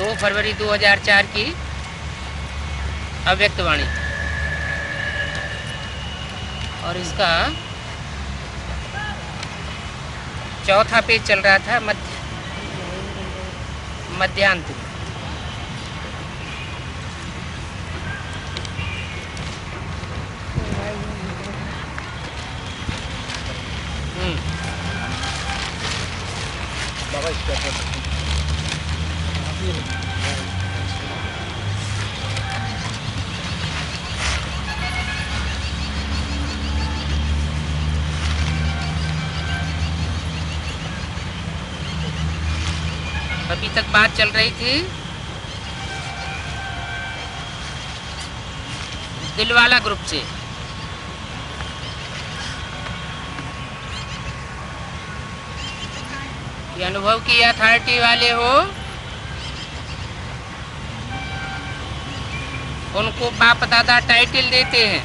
2 फरवरी 2004 की अव्यक्त वाणी। और इसका चौथा पेज चल रहा था मध्यांत। अभी तक बात चल रही थी दिलवाला ग्रुप से। ये अनुभव की अथॉरिटी वाले हो, उनको बाप दादा टाइटल देते हैं।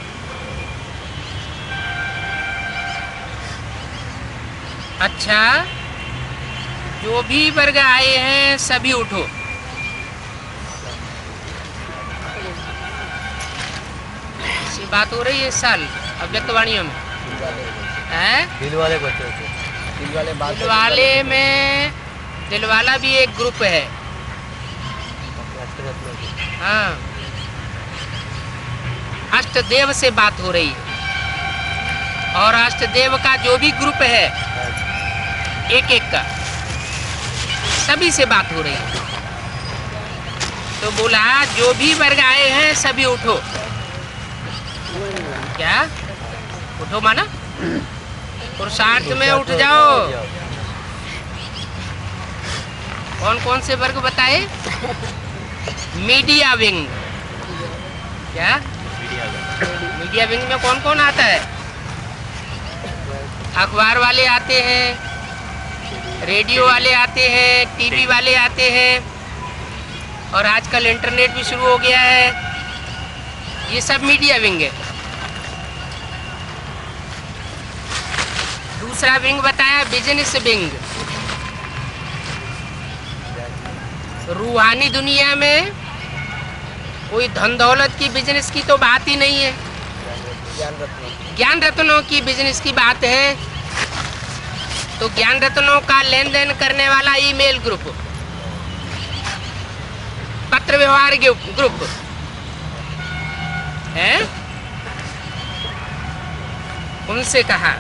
अच्छा, जो भी वर्ग आए हैं सभी उठो। ऐसी बात हो रही है इस साल अव्यक्त वाणियों में। दिलवाले बच्चे थे। दिलवाले में दिलवाला भी एक ग्रुप है। हाँ, अष्टदेव से बात हो रही है और अष्टदेव का जो भी ग्रुप है एक एक का सभी से बात हो रही है। तो बोला जो भी वर्ग आए हैं सभी उठो। क्या उठो माना पुरुषार्थ में उठ जाओ। कौन कौन से वर्ग बताए? Media wing. क्या मीडिया विंग में कौन कौन आता है? अखबार वाले आते हैं, रेडियो वाले आते हैं, टीवी वाले आते हैं, और आजकल इंटरनेट भी शुरू हो गया है। ये सब मीडिया विंग है। दूसरा विंग बताया बिजनेस विंग। रूहानी दुनिया में कोई धन दौलत की बिजनेस की तो बात ही नहीं है, ज्ञान रत्नों की बिजनेस की बात है। तो ज्ञान रत्नों का लेन देन करने वाला ईमेल ग्रुप, पत्र व्यवहार ग्रुप है, उनसे कहा।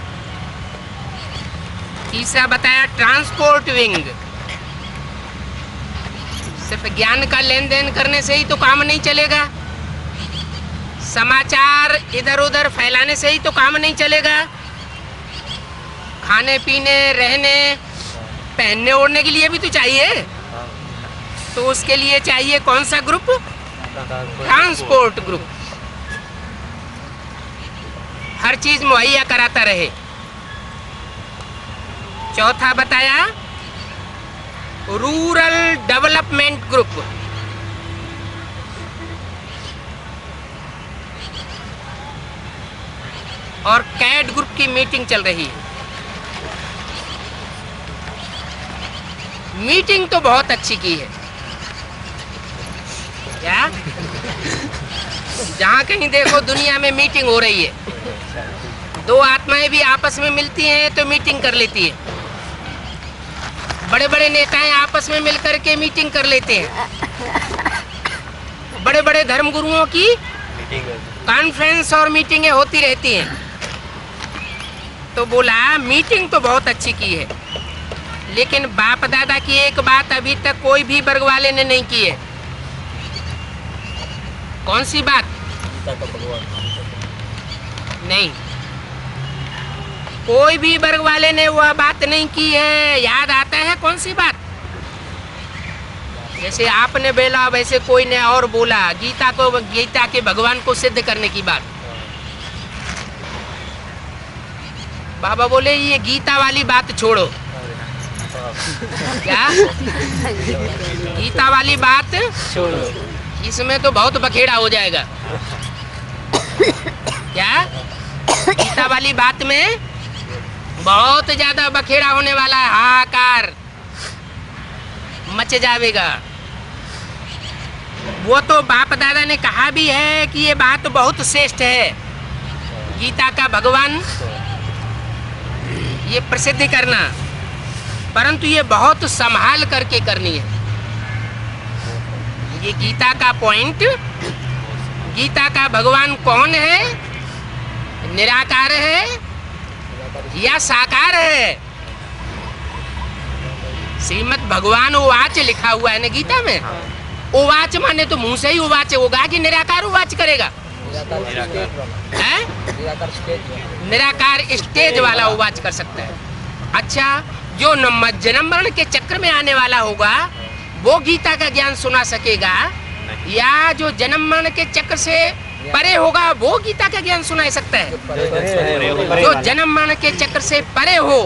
तीसरा बताया ट्रांसपोर्ट विंग। सिर्फ ज्ञान का लेन देन करने से ही तो काम नहीं चलेगा, समाचार इधर उधर फैलाने से ही तो काम नहीं चलेगा। खाने पीने, रहने, पहनने ओढ़ने के लिए भी तो चाहिए। तो उसके लिए चाहिए कौन सा ग्रुप? Transport group. हर चीज मुहैया कराता रहे। चौथा बताया रूरल डेवलपमेंट ग्रुप। और कैड ग्रुप की मीटिंग चल रही है। मीटिंग तो बहुत अच्छी की है। क्या जहाँ कहीं देखो दुनिया में मीटिंग हो रही है। दो आत्माएं भी आपस में मिलती हैं तो मीटिंग कर लेती है। बड़े बड़े नेताएं आपस में मिलकर के मीटिंग कर लेते हैं। बड़े बड़े धर्मगुरुओं की कॉन्फ्रेंस और मीटिंगें होती रहती हैं। तो बोला मीटिंग तो बहुत अच्छी की है, लेकिन बाप दादा की एक बात अभी तक कोई भी वर्ग वाले ने नहीं की है। कौन सी बात? नहीं, कोई भी वर्ग वाले ने वह बात नहीं की है। याद आता है कौन सी बात? जैसे आपने बोला वैसे कोई ने और बोला, गीता के भगवान को सिद्ध करने की बात। बाबा बोले ये गीता वाली बात छोड़ो। क्या गीता वाली बात छोड़ो, इसमें तो बहुत बखेड़ा हो जाएगा। क्या गीता वाली बात में बहुत ज्यादा बखेड़ा होने वाला है, हाहाकार मच जाएगा। वो तो बाप दादा ने कहा भी है कि ये बात बहुत श्रेष्ठ है, गीता का भगवान ये प्रसिद्ध करना, परंतु ये बहुत संभाल करके करनी है। ये गीता का पॉइंट, गीता का भगवान कौन है? निराकार है या साकार है? श्रीमद् भगवान उवाच लिखा हुआ है ना गीता में। उवाच माने तो मुंह से ही उवाच होगा कि निराकार उवाच करेगा? हैं? निराकार स्टेज वाला उवाच कर सकता है। अच्छा, जो जन्म मरण के चक्र में आने वाला होगा वो गीता का ज्ञान सुना सकेगा, या जो जन्म मरण के चक्र से परे होगा वो गीता का ज्ञान सुना सकता है? जो जन्म मरण के चक्र से परे हो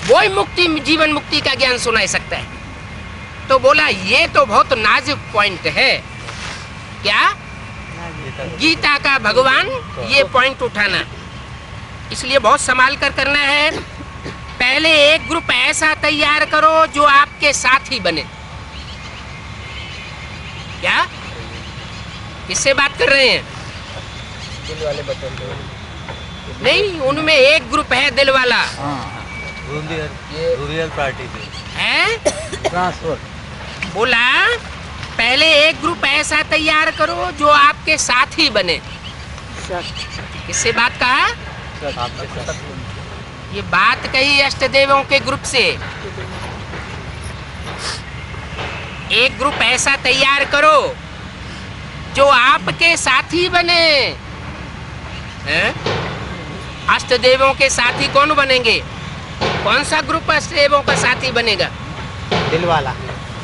वो ही मुक्ति, जीवन मुक्ति का ज्ञान सुना सकता है। तो बोला ये तो बहुत नाजुक पॉइंट है। क्या? गीता का भगवान ये पॉइंट उठाना, इसलिए बहुत संभाल कर करना है। पहले एक ग्रुप ऐसा तैयार करो जो आपके साथी बने। क्या? किससे बात कर रहे हैं? दिल वाले बच्चों नहीं, उनमें एक ग्रुप है दिल वाला। रूरल पार्टी है? ट्रांसफर। बोला पहले एक ग्रुप ऐसा तैयार करो जो आपके साथी बने। किससे बात कहा? ये बात कही अष्टदेवों के ग्रुप से। एक ग्रुप ऐसा तैयार करो जो आपके साथी बने। हैं? अष्टदेवों के साथी कौन बनेंगे? कौन सा ग्रुप अष्टदेवों का साथी बनेगा? दिल वाला।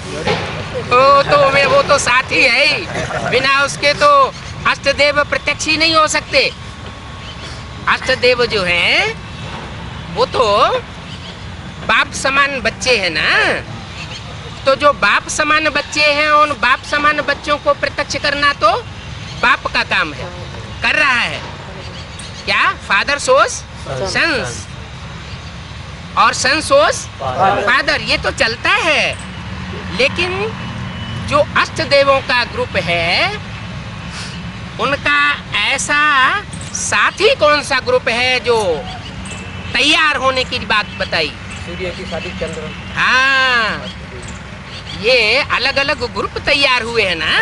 वो तो साथी है ही, बिना उसके तो अष्टदेव प्रत्यक्ष ही नहीं हो सकते। अष्टदेव जो हैं वो तो बाप समान बच्चे हैं ना। तो जो बाप समान बच्चे हैं उन बाप समान बच्चों को प्रत्यक्ष करना तो बाप का काम है, कर रहा है। क्या? फादर सोस सन्स और सन सोस फादर, ये तो चलता है। लेकिन जो अष्टदेवों का ग्रुप है उनका ऐसा साथी कौन सा ग्रुप है जो तैयार होने की बात बताई? सूर्य की शादी चंद्र। हाँ, ये अलग अलग ग्रुप तैयार हुए हैं ना।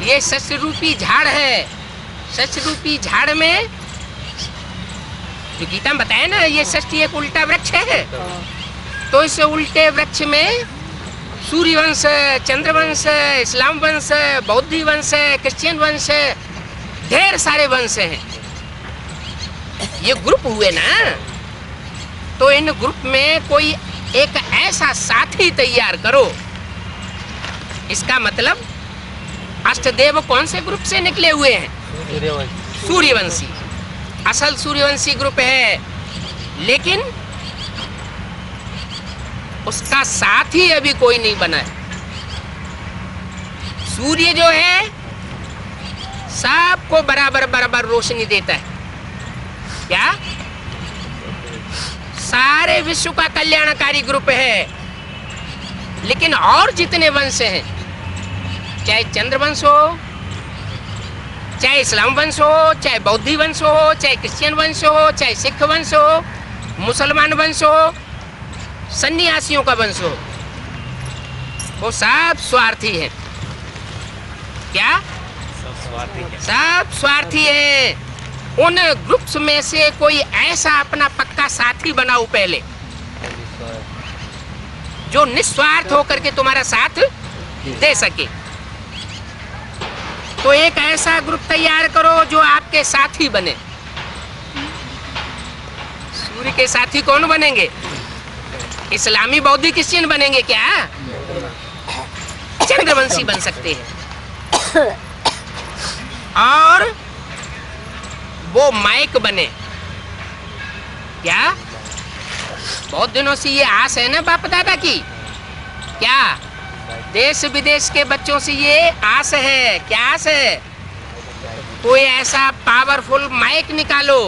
ये शस्य रूपी झाड़ है। शस्य रूपी झाड़ में जो गीता में बताया ना, ये षष्ठी एक उल्टा वृक्ष है। तो इस उल्टे वृक्ष में सूर्य वंश, चंद्र वंश, इस्लाम वंश, बौद्ध वंश, क्रिश्चियन वंश, ढेर सारे वंश हैं। ये ग्रुप हुए ना। तो इन ग्रुप में कोई एक ऐसा साथी तैयार करो। इसका मतलब अष्टदेव कौन से ग्रुप से निकले हुए हैं? सूर्यवंशी। असल सूर्यवंशी ग्रुप है, लेकिन उसका साथी अभी कोई नहीं बना है। सूर्य जो है सबको बराबर बराबर रोशनी देता है। क्या? सारे विश्व का कल्याणकारी ग्रुप है। लेकिन और जितने वंश हैं, चाहे चंद्रवंश हो, चाहे इस्लाम वंश हो, चाहे बौद्धी वंश हो, चाहे क्रिश्चियन वंश हो, चाहे सिख वंश हो, मुसलमान वंश हो, सन्यासियों का वंश हो, वो सब स्वार्थी हैं। क्या? सब स्वार्थी है। उन ग्रुप्स में से कोई ऐसा अपना पक्का साथी बनाओ पहले, जो निस्वार्थ होकर के तुम्हारा साथ दे सके। तो एक ऐसा ग्रुप तैयार करो जो आपके साथी बने। सूर्य के साथी कौन बनेंगे? इस्लामी, बौद्धी, क्रिश्चियन बनेंगे क्या? चंद्रवंशी बन सकते हैं। और वो माइक बने। क्या? बहुत दिनों से ये आस है ना बाप दादा की। क्या? देश विदेश के बच्चों से ये आस है। क्या आस है? कोई ऐसा पावरफुल माइक निकालो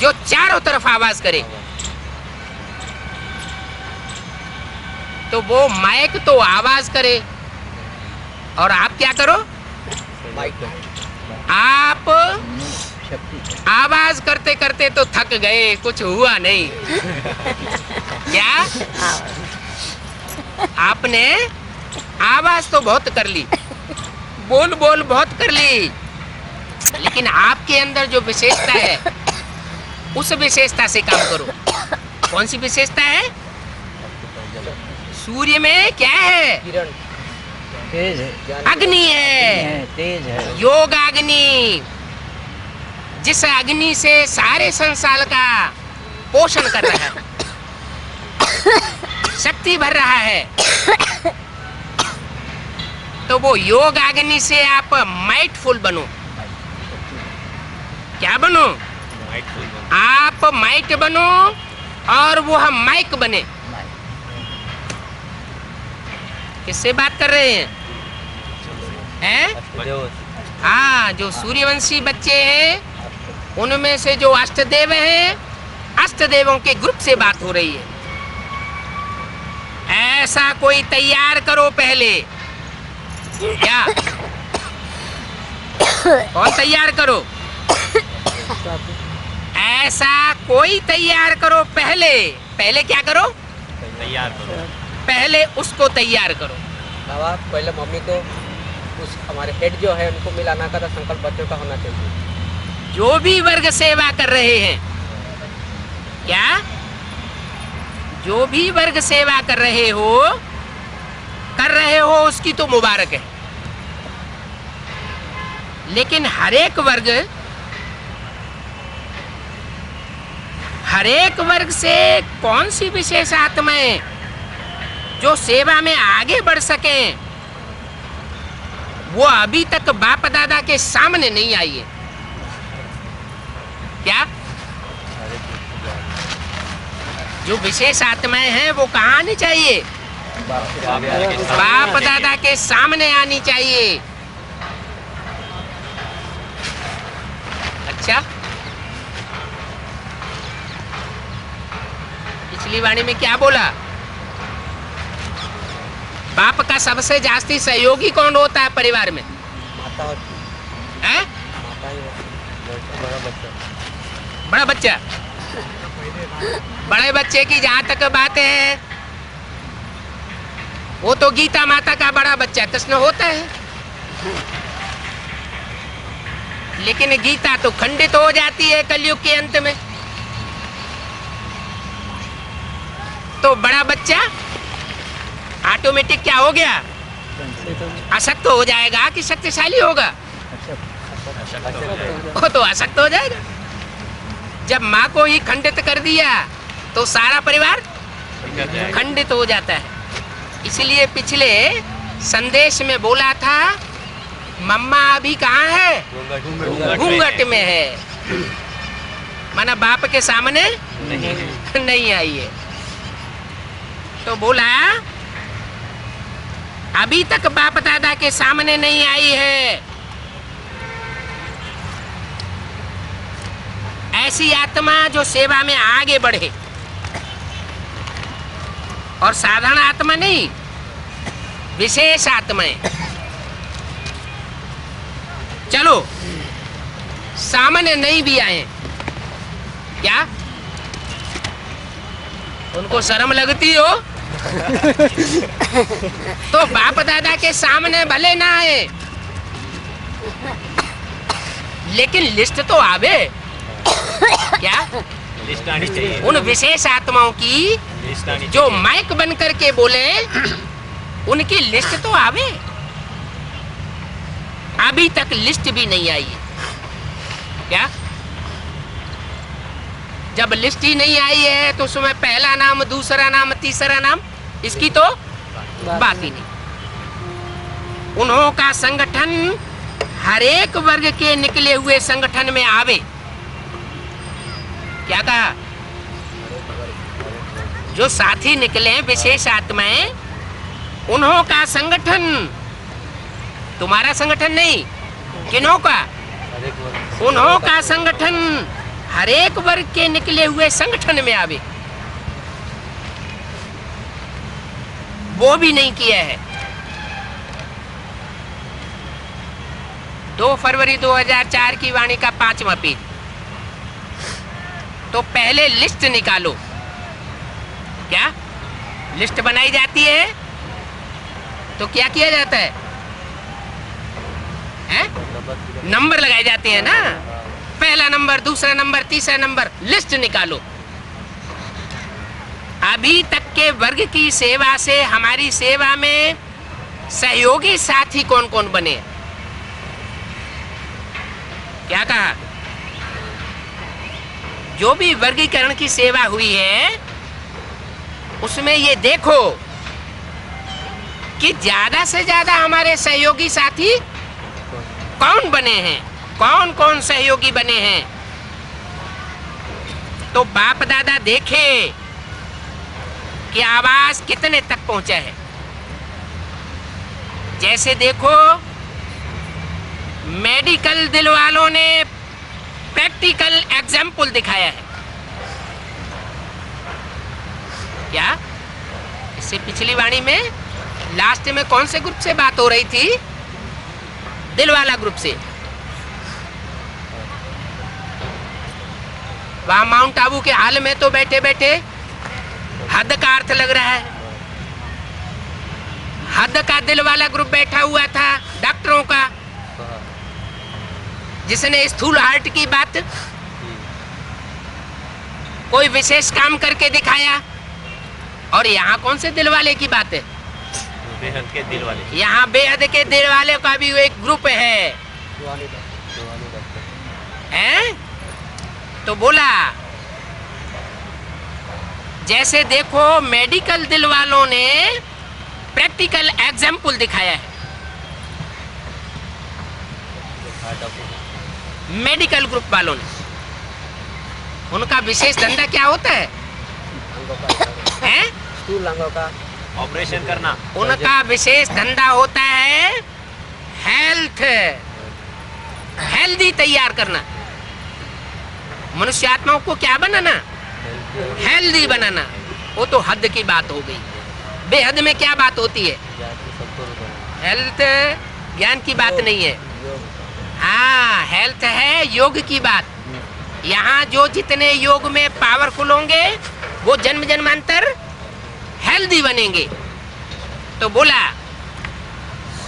जो चारों तरफ आवाज करे। तो वो माइक तो आवाज करे, और आप क्या करो? माइक आप शक्ति आवाज करते करते तो थक गए, कुछ हुआ नहीं। क्या आपने आवाज तो बहुत कर ली, बोल बोल बहुत कर ली, लेकिन आपके अंदर जो विशेषता है उस विशेषता से काम करो। कौन सी विशेषता है? सूर्य में क्या है? किरण तेज है, अग्नि है, तेज है। योग अग्नि, जिस अग्नि से सारे संसार का पोषण कर रहा है, शक्ति भर रहा है। तो वो योग अग्नि से आप माइटफुल बनो। क्या बनो? आप माइट बनो और वो हम माइक बने। किससे बात कर रहे हैं? हैं? हाँ, जो सूर्यवंशी बच्चे हैं उनमें से जो अष्टदेव हैं, अष्टदेवों के ग्रुप से बात हो रही है। ऐसा कोई तैयार करो पहले। क्या? कौन तैयार करो? ऐसा कोई तैयार करो पहले। पहले क्या करो? तैयार करो। पहले उसको तैयार करो। बाबा पहले मम्मी को उस हमारे हेड जो है उनको मिलाना का तो संकल्प बच्चों का होना चाहिए। जो भी वर्ग सेवा कर रहे हैं, क्या जो भी वर्ग सेवा कर रहे हो उसकी तो मुबारक है, लेकिन हर एक वर्ग से कौन सी विशेष आत्माएं जो सेवा में आगे बढ़ सकें, वो अभी तक बाप दादा के सामने नहीं आई है। क्या? जो विशेष आत्माएं हैं वो कहाँ आनी चाहिए? बाप दादा के सामने आनी चाहिए। अच्छा, पिछली वाणी में क्या बोला? बाप का सबसे जास्ती सहयोगी कौन होता है परिवार में? माता और है? माता ही बड़ा बच्चा। बड़ा बच्चा। बड़े बच्चे की जहां तक बात है, वो तो गीता माता का बड़ा बच्चा कृष्ण होता है, लेकिन गीता तो खंडित हो जाती है कलयुग के अंत में। तो बड़ा बच्चा ऑटोमेटिक क्या हो गया? अशक्त हो जाएगा कि शक्तिशाली होगा? वो तो अशक्त हो जाएगा। जब माँ को ही खंडित कर दिया तो सारा परिवार खंडित हो जाता है। इसलिए पिछले संदेश में बोला था, मम्मा अभी कहाँ है? घूंघट में है, माना बाप के सामने नहीं आई है। तो बोला अभी तक बाप दादा के सामने नहीं आई है। ऐसी आत्मा जो सेवा में आगे बढ़े, और साधारण आत्मा नहीं, विशेष आत्माएं। चलो सामान्य नहीं भी आए, क्या उनको शर्म लगती हो? तो बाप दादा के सामने भले ना आए, लेकिन लिस्ट तो आवे। क्या? लिस्ट आनी चाहिए। उन विशेष आत्माओं की लिस्ट आनी जो माइक बन करके बोले, उनकी लिस्ट तो आवे। अभी तक लिस्ट भी नहीं आई है। क्या? जब लिस्ट ही नहीं आई है तो उसमें पहला नाम, दूसरा नाम, तीसरा नाम, इसकी तो बात ही नहीं। उन्हों का संगठन हर एक वर्ग के निकले हुए संगठन में आवे। क्या कहा? जो साथी निकले विशेष आत्माएं, उन्हों का संगठन, तुम्हारा संगठन नहीं, किन्हों का? उन्हों का संगठन हर एक वर्ग के निकले हुए संगठन में आवे। वो भी नहीं किया है। 2 फरवरी 2004 की वाणी का 5वां पेज। तो पहले लिस्ट निकालो। क्या लिस्ट बनाई जाती है तो क्या किया जाता है? नंबर लगाए जाते हैं ना, पहला नंबर, दूसरा नंबर, तीसरा नंबर, लिस्ट निकालो। अभी तक के वर्ग की सेवा से हमारी सेवा में सहयोगी साथी कौन कौन बने? क्या कहा? जो भी वर्गीकरण की सेवा हुई है उसमें ये देखो कि ज्यादा से ज्यादा हमारे सहयोगी साथी कौन बने हैं, कौन कौन सहयोगी बने हैं। तो बाप दादा देखे कि आवाज कितने तक पहुंचा है। जैसे देखो, मेडिकल दिल वालों ने प्रैक्टिकल एग्जाम्पल दिखाया है। क्या इससे पिछली वाणी में लास्ट में कौन से ग्रुप से बात हो रही थी? दिल वाला ग्रुप से। वहां माउंट आबू के हाल में तो बैठे बैठे हद का अर्थ लग रहा है। हद का दिल वाला ग्रुप बैठा हुआ था डॉक्टरों का, जिसने स्थूल हार्ट की बात कोई विशेष काम करके दिखाया। और यहाँ कौन से दिल वाले की बात है? बेहद के दिल वाले। यहाँ बेहद के दिल वाले का भी एक ग्रुप है। हैं? तो बोला जैसे देखो, मेडिकल दिल वालों ने प्रैक्टिकल एग्जाम्पल दिखाया है। मेडिकल ग्रुप वालों ने, उनका विशेष धंधा क्या होता है? हैं? का ऑपरेशन करना। उनका विशेष धंधा होता है हेल्थ, हेल्दी तैयार करना। मनुष्य आत्माओं को क्या बनाना? हेल्दी बनाना। वो तो हद की बात हो गई। बेहद में क्या बात होती है? हेल्थ ज्ञान की बात नहीं है। हाँ, हेल्थ है योग की बात। यहाँ जो जितने योग में पावरफुल होंगे वो जन्म जन्मांतर हेल्दी बनेंगे। तो बोला,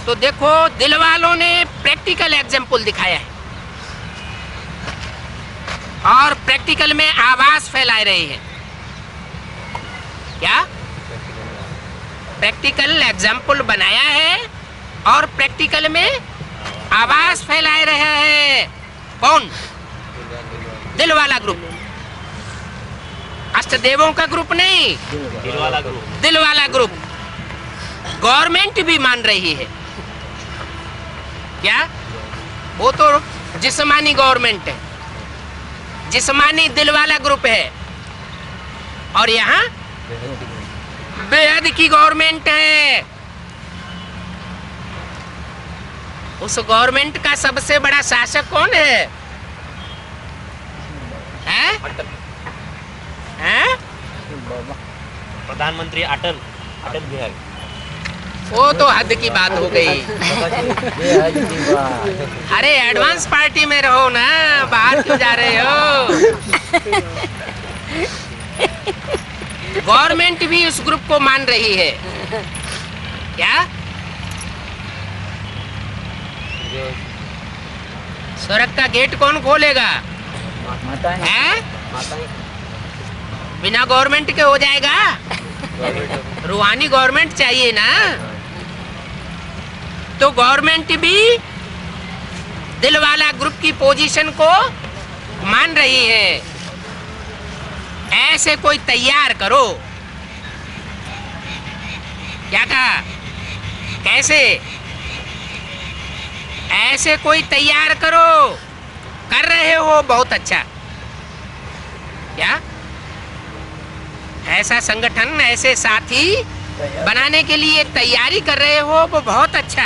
तो देखो दिल वालों ने प्रैक्टिकल एग्जाम्पल दिखाया है और प्रैक्टिकल में आवाज फैला रहे हैं। क्या प्रैक्टिकल एग्जाम्पल बनाया है और प्रैक्टिकल में आवाज फैला रहे हैं। कौन? दिल वाला ग्रुप। अष्टदेवों का ग्रुप नहीं, दिल वाला ग्रुप। दिल वाला ग्रुप। गवर्नमेंट भी मान रही है। क्या? वो तो जिस्मानी गवर्नमेंट है, जिस्मानी दिल वाला ग्रुप है। और यहाँ बेहद की गवर्नमेंट है। उस गवर्नमेंट का सबसे बड़ा शासक कौन है? हैं? प्रधानमंत्री अटल बिहारी। वो तो हद की बात हो गई। अरे एडवांस पार्टी में रहो ना, बाहर क्यों जा रहे हो? गवर्नमेंट भी उस ग्रुप को मान रही है। क्या? स्वर्ग का गेट कौन खोलेगा? हैं? बिना गवर्नमेंट के हो जाएगा? रूहानी गवर्नमेंट चाहिए ना। तो गवर्नमेंट भी दिल वाला ग्रुप की पोजीशन को मान रही है। ऐसे कोई तैयार करो। क्या कहा? कैसे? ऐसे कोई तैयार करो। कर रहे हो, बहुत अच्छा। क्या? ऐसा संगठन, ऐसे साथी बनाने के लिए तैयारी कर रहे हो, वो बहुत अच्छा।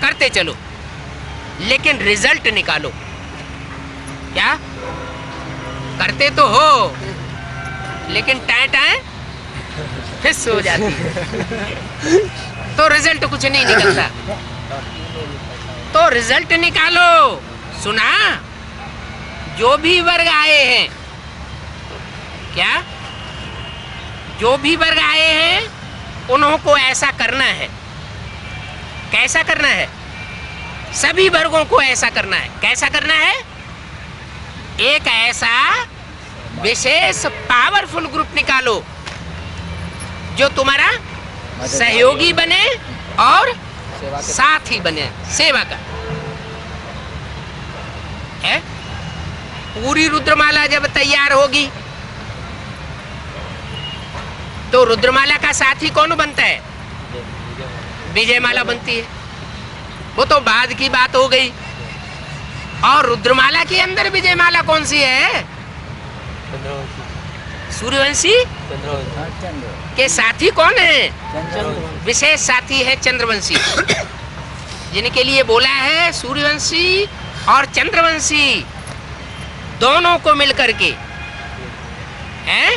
करते चलो, लेकिन रिजल्ट निकालो। क्या? करते तो हो, लेकिन टाइम फिस हो जाती है, तो रिजल्ट कुछ नहीं निकलता। तो रिजल्ट निकालो। सुना? जो भी वर्ग आए हैं, क्या जो भी वर्ग आए हैं उनको ऐसा करना है। कैसा करना है? सभी वर्गों को ऐसा करना है। कैसा करना है? एक ऐसा विशेष पावरफुल ग्रुप निकालो जो तुम्हारा सहयोगी बने और सेवा के साथी बने, सेवा का है। पूरी रुद्रमाला जब तैयार होगी तो रुद्रमाला का साथी कौन बनता है? विजयमाला बनती है। वो तो बाद की बात हो गई। और रुद्रमाला के अंदर विजयमाला कौन सी है? सूर्यवंशी के साथी कौन है? विशेष साथी है चंद्रवंशी, जिनके लिए बोला है सूर्यवंशी और चंद्रवंशी दोनों को मिलकर के हैं,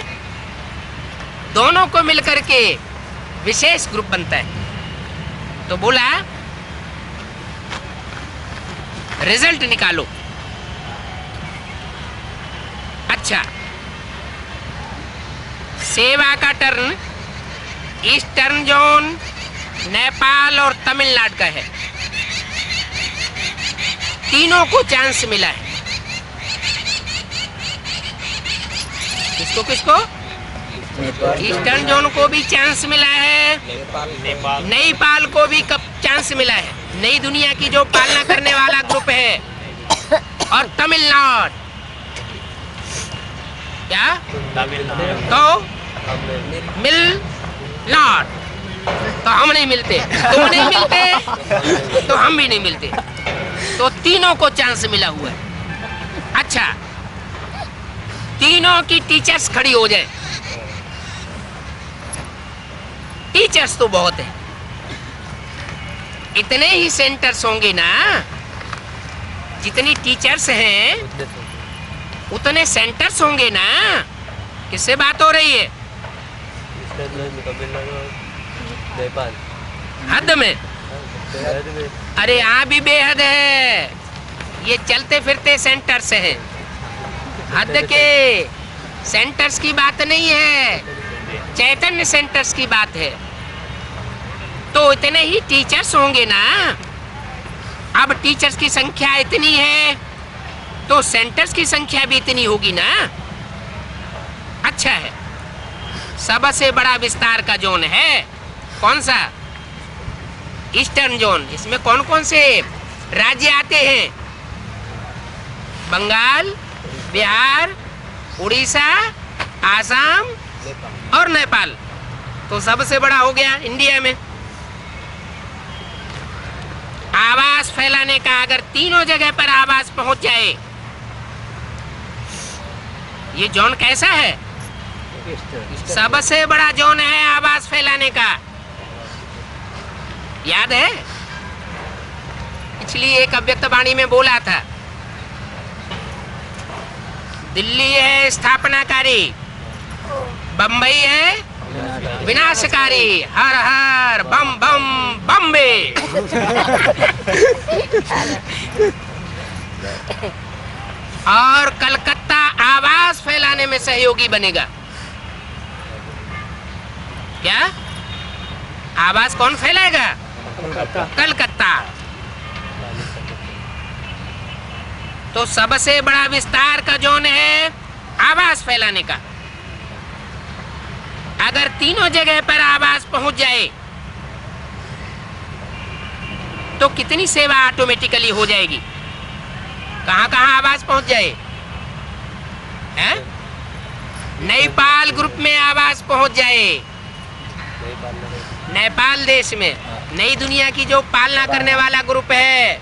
दोनों को मिलकर के विशेष ग्रुप बनता है। तो बोला रिजल्ट निकालो। अच्छा, सेवा का टर्न ईस्टर्न जोन नेपाल और तमिलनाडु का है। तीनों को चांस मिला है। किसको किसको? ईस्टर्न जोन को भी चांस मिला है, नेपाल नेपाल को भी कब चांस मिला है। नई दुनिया की जो पालना करने वाला ग्रुप है, और तमिलनाडु क्या तमिलनाडु तो मिल नॉट, तो हम नहीं मिलते, तुम नहीं मिलते तो हम भी नहीं मिलते। तो तीनों को चांस मिला हुआ है। अच्छा, तीनों की टीचर्स खड़ी हो जाए। टीचर्स तो बहुत है, इतने ही सेंटर्स होंगे ना। जितनी टीचर्स हैं उतने सेंटर्स होंगे ना। किससे बात हो रही है? नेपाल हद में। अरे यहाँ भी बेहद है। ये चलते फिरते सेंटर्स हैं, हद के सेंटर्स की बात नहीं है, चैतन्य सेंटर्स की बात है। तो इतने ही टीचर्स होंगे ना। अब टीचर्स की संख्या इतनी है तो सेंटर्स की संख्या भी इतनी होगी ना। अच्छा है, सबसे बड़ा विस्तार का जोन है कौन सा? Eastern zone. इसमें कौन कौन से राज्य आते हैं? बंगाल, बिहार, उड़ीसा, आसाम और नेपाल। तो सबसे बड़ा हो गया इंडिया में। आवाज फैलाने का अगर तीनों जगह पर आवाज पहुंच जाए, ये जोन कैसा है? सबसे बड़ा जोन है आवाज फैलाने का। याद है पिछली एक अव्यक्तवाणी में बोला था, दिल्ली है स्थापनाकारी, बम्बई है विनाशकारी। हर हर बम बम बम्बे। और कलकत्ता आवाज फैलाने में सहयोगी बनेगा। क्या आवाज कौन फैलाएगा? कलकत्ता। तो सबसे बड़ा विस्तार का जोन है आवाज फैलाने का। अगर तीनों जगह पर आवाज पहुंच जाए तो कितनी सेवा ऑटोमेटिकली हो जाएगी? कहां कहां आवाज पहुंच जाए? हैं? नेपाल ग्रुप में आवाज पहुंच जाए, नेपाल देश में नई दुनिया की जो पालना करने वाला ग्रुप है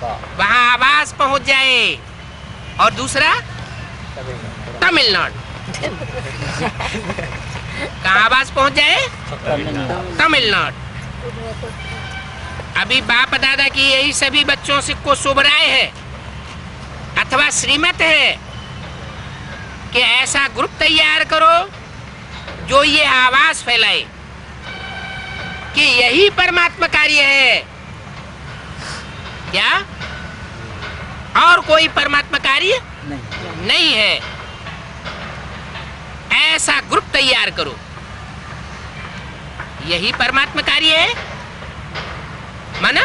वहां आवाज पहुंच जाए। और दूसरा तमिलनाडु। कहाँ आवाज पहुंच जाए? तमिलनाडु। अभी बाप दादा की यही सभी बच्चों से को शुभ राय है अथवा श्रीमत है कि ऐसा ग्रुप तैयार करो जो ये आवाज फैलाए कि यही परमात्मा कार्य है। क्या और कोई परमात्मा कार्य नहीं है। ऐसा ग्रुप तैयार करो, यही परमात्मा कार्य है। माना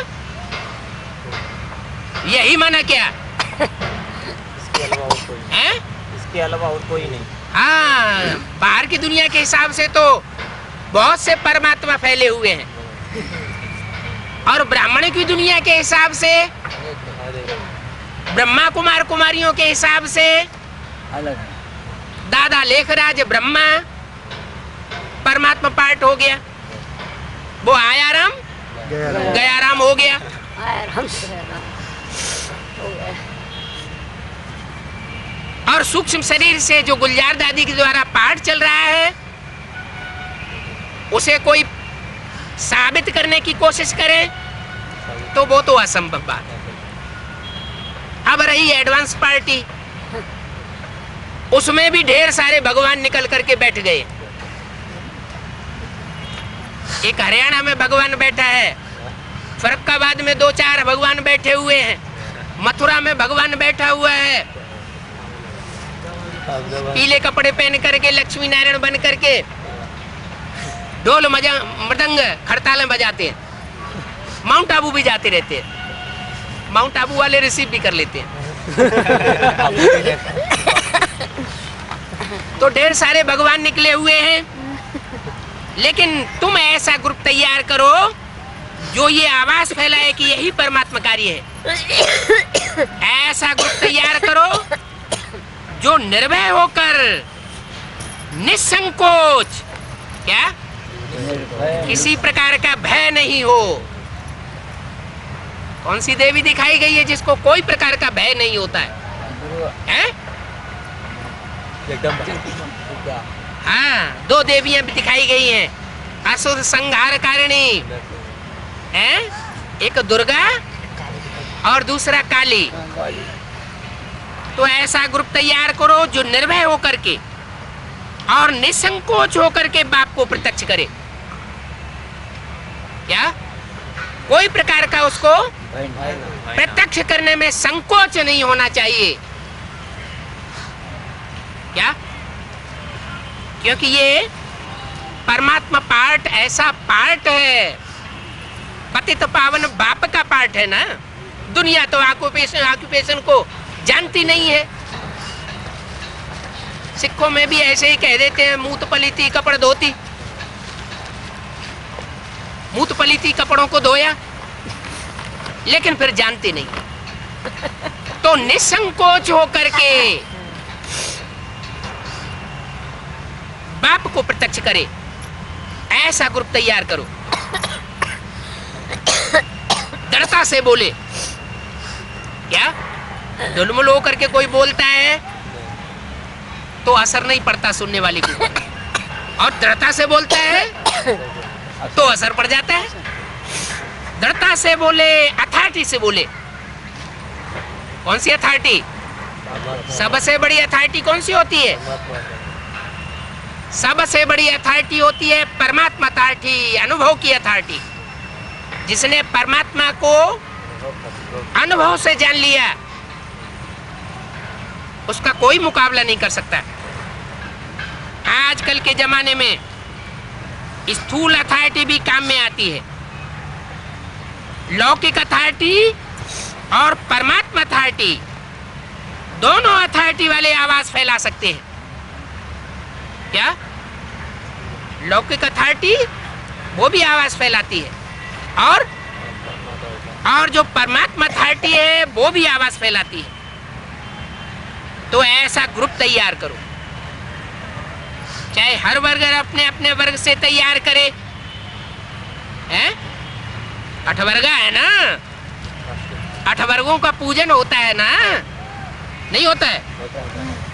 यही माना क्या इसके अलावा और कोई नहीं। है? इसके अलावा और कोई नहीं। हाँ, बाहर की दुनिया के हिसाब से तो बहुत से परमात्मा फैले हुए हैं, और ब्राह्मण की दुनिया के हिसाब से, ब्रह्मा कुमार कुमारियों के हिसाब से अलग दादा लेखराज ब्रह्मा परमात्मा पार्ट हो गया, वो आयाराम गयाराम हो गया। और सूक्ष्म शरीर से जो गुलजार दादी के द्वारा पाठ चल रहा है, उसे कोई साबित करने की कोशिश करे तो वो तो असंभव बात है। अब रही एडवांस पार्टी, उसमें भी ढेर सारे भगवान निकल करके बैठ गए। एक हरियाणा में भगवान बैठा है, फरुखाबाद में 2-4 भगवान बैठे हुए हैं, मथुरा में भगवान बैठा हुआ है, पीले कपड़े पहन करके लक्ष्मी नारायण बन करके ढोल मदंग खड़तालें बजाते हैं। माउंट आबू भी जाते रहते हैं, माउंट आबू वाले रिसीव भी कर लेते हैं। तो ढेर सारे भगवान निकले हुए हैं, लेकिन तुम ऐसा ग्रुप तैयार करो जो ये आवाज फैलाए कि यही परमात्मा कार्य है। ऐसा ग्रुप तैयार करो जो निर्भय होकर, निसंकोच, क्या किसी प्रकार का भय नहीं हो। कौन सी देवी दिखाई गई है जिसको कोई प्रकार का भय नहीं होता है? हाँ, 2 देवियां भी दिखाई गई हैं, असुर संहार कारिणी है, एक दुर्गा और दूसरा काली। तो ऐसा ग्रुप तैयार करो जो निर्भय होकर के और निसंकोच होकर के बाप को प्रत्यक्ष करे। क्या कोई प्रकार का उसको प्रत्यक्ष करने में संकोच नहीं होना चाहिए। क्या? क्योंकि ये परमात्मा पार्ट ऐसा पार्ट है, पतित पावन बाप का पार्ट है ना। दुनिया तो ऑक्यूपेशन को जानती नहीं है। सिखों में भी ऐसे ही कह देते हैं, मूत पलीती कपड़ धोती। मूत पलीती कपड़ों को धोया, लेकिन फिर जानते नहीं। तो निसंकोच होकर के बाप को प्रत्यक्ष करे, ऐसा ग्रुप तैयार करो। दृढ़ता से बोले। क्या ढुलमुल होकर के कोई बोलता है तो असर नहीं पड़ता सुनने वाले को, और दृढ़ता से बोलता है तो असर पड़ जाता है। दृढ़ता से बोले, अथॉरिटी से बोले। कौन सी अथॉरिटी? सबसे बड़ी अथॉरिटी कौन सी होती है? सबसे बड़ी अथॉरिटी होती है परमात्मा अथॉरिटी, अनुभव की अथॉरिटी। जिसने परमात्मा को अनुभव से जान लिया, उसका कोई मुकाबला नहीं कर सकता। आजकल के जमाने में स्थूल अथॉरिटी भी काम में आती है। लौकिक अथॉरिटी और परमात्मा अथॉरिटी, दोनों अथॉरिटी वाले आवाज फैला सकते हैं। क्या? लौकिक अथॉरिटी वो भी आवाज फैलाती है, और जो परमात्मा अथॉरिटी है वो भी आवाज फैलाती है। तो ऐसा ग्रुप तैयार करो, चाहे हर वर्ग अपने अपने वर्ग से तैयार करे। हैं? 8 वर्ग है ना, 8 वर्गों का पूजन होता है ना, नहीं होता है?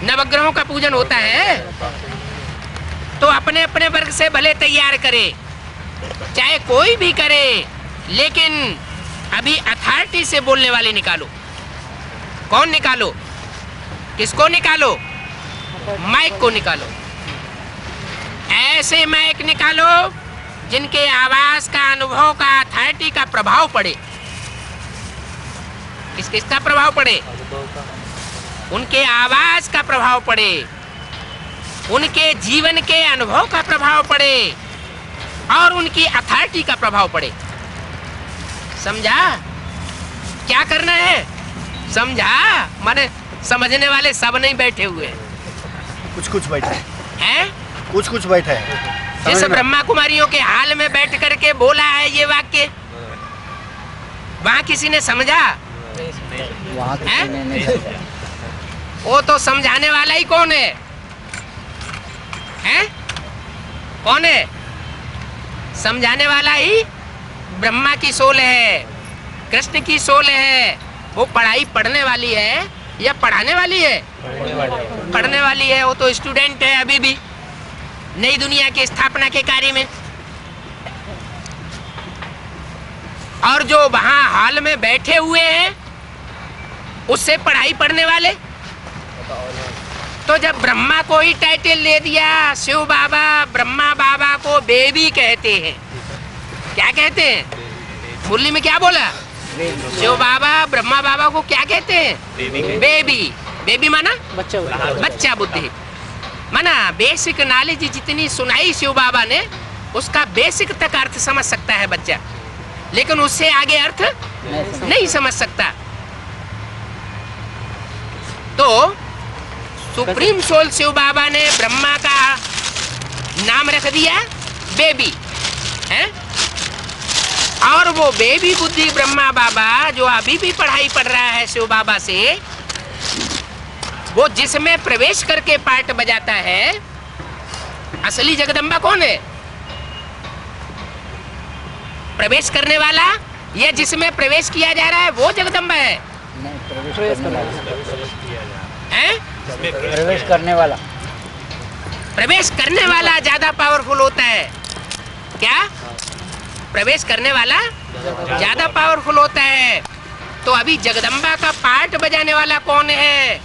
नवग्रहों का पूजन होता है। तो अपने अपने वर्ग से भले तैयार करे, चाहे कोई भी करे, लेकिन अभी अथॉरिटी से बोलने वाले निकालो। कौन निकालो? किसको निकालो? माइक को निकालो। ऐसे माइक निकालो जिनके आवाज का, अनुभव का, अथॉरिटी का प्रभाव पड़े। किस किसका प्रभाव पड़े? उनके आवाज का प्रभाव पड़े, उनके जीवन के अनुभव का प्रभाव पड़े और उनकी अथॉरिटी का प्रभाव पड़े। समझा क्या करना है? समझा? माने समझने वाले सब नहीं बैठे हुए कुछ कुछ बैठे हैं, कुछ कुछ बैठे हैं। जिस ब्रह्मा कुमारियों के हाल में बैठ करके बोला है ये वाक्य, वहां किसी ने समझा? हैं? वो तो समझाने वाला ही कौन है? हैं? कौन है? समझाने वाला ही ब्रह्मा की सोल है, कृष्ण की सोल है। वो पढ़ाई पढ़ने वाली है या पढ़ाने वाली है? पढ़ने वाली है। वो तो स्टूडेंट है अभी भी, नई दुनिया की स्थापना के कार्य में। और जो वहां हाल में बैठे हुए हैं उससे पढ़ाई पढ़ने वाले। तो जब ब्रह्मा को ही टाइटल दे दिया, शिव बाबा ब्रह्मा बाबा को बेबी कहते हैं। क्या कहते हैं? मुरली में क्या बोला? शिव बाबा ब्रह्मा बाबा को क्या कहते हैं? बेबी। बेबी माना बच्चा बुद्धि, माना बेसिक नॉलेज जितनी सुनाई शिव बाबा ने उसका बेसिक तक अर्थ समझ सकता है बच्चा, लेकिन उससे आगे अर्थ नहीं समझ सकता। तो सुप्रीम सोल शिव बाबा ने ब्रह्मा का नाम रख दिया बेबी है। और वो बेबी बुद्धि ब्रह्मा बाबा जो अभी भी पढ़ाई पढ़ रहा है शिव बाबा से, वो जिसमें प्रवेश करके पार्ट बजाता है, असली जगदम्बा कौन है? प्रवेश करने वाला या जिसमें प्रवेश किया जा रहा है वो जगदम्बा है? प्रवेश करने वाला। प्रवेश करने वाला ज्यादा पावरफुल होता है। क्या? प्रवेश करने वाला ज्यादा पावरफुल होता है। तो अभी जगदम्बा का पार्ट बजाने वाला कौन है?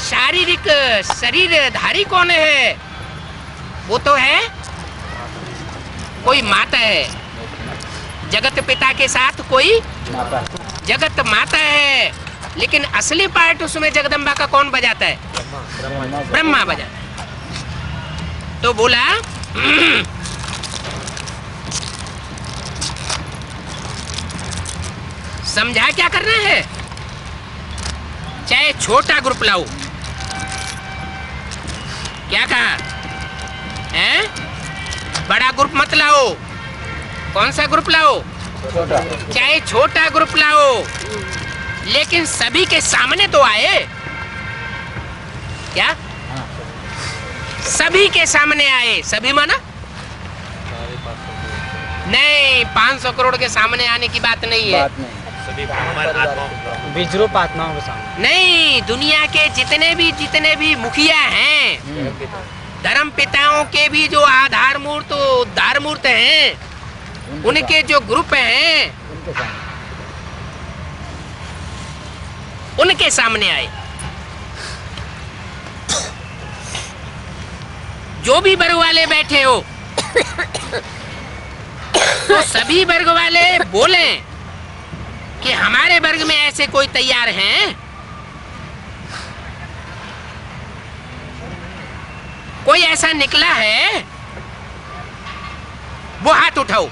शारीरिक शरीरधारी कौन है? वो तो है कोई माता है, जगत पिता के साथ कोई जगत माता है। लेकिन असली पार्ट उसमें जगदम्बा का कौन बजाता है? ब्रह्मा बजाता है। तो बोला समझा क्या करना है? चाहे छोटा ग्रुप लाओ। क्या कहा है? बड़ा ग्रुप मत लाओ। कौन सा ग्रुप लाओ? चाहे छोटा ग्रुप लाओ, लेकिन सभी के सामने तो आए। क्या? सभी के सामने आए। सभी माना नहीं, 500 करोड़ के सामने आने की बात नहीं है। विजरूप आत्माओं के सामने नहीं, दुनिया के जितने भी मुखिया हैं, धर्म पिताओं के भी जो आधार मूर्त उद्धार मूर्त हैं, उनके जो ग्रुप हैं, उनके सामने आए। जो भी वर्ग वाले बैठे हो तो सभी वर्ग वाले बोलें कि हमारे वर्ग में ऐसे कोई तैयार हैं? कोई ऐसा निकला है? वो हाथ उठाओ।